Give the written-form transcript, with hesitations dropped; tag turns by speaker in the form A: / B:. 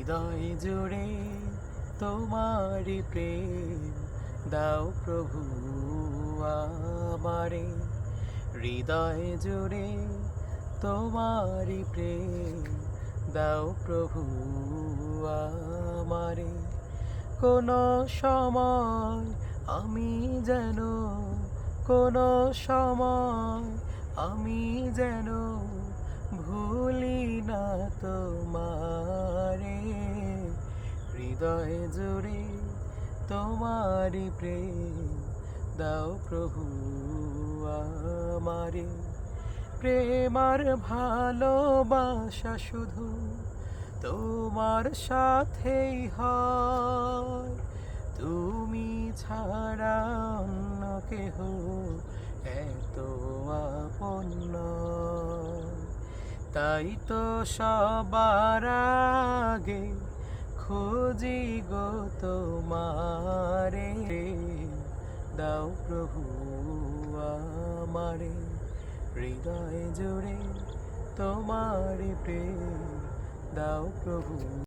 A: হৃদয় জুড়ে তোমারি প্রেম দাও প্রভু আমারে। হৃদয় জুড়ে তোমারি প্রেম দাও প্রভু আমারে। কোনো সময় আমি যেন, কোনো সময় আমি যেন ভুলি না তোমারে। হৃদয় জুড়ে তোমারি প্রেম দাও প্রভু আমারে। প্রেম আর ভালোবাসা শুধু তোমার সাথেই হয়, তুমি ছাড়া অন্য কেহ এত আপন নয়। তাই তো সবার আগে খুঁজি গো তোমারে। দাও প্রভু আমারে। হৃদয় জুড়ে তোমারি প্রেম দাও প্রভু।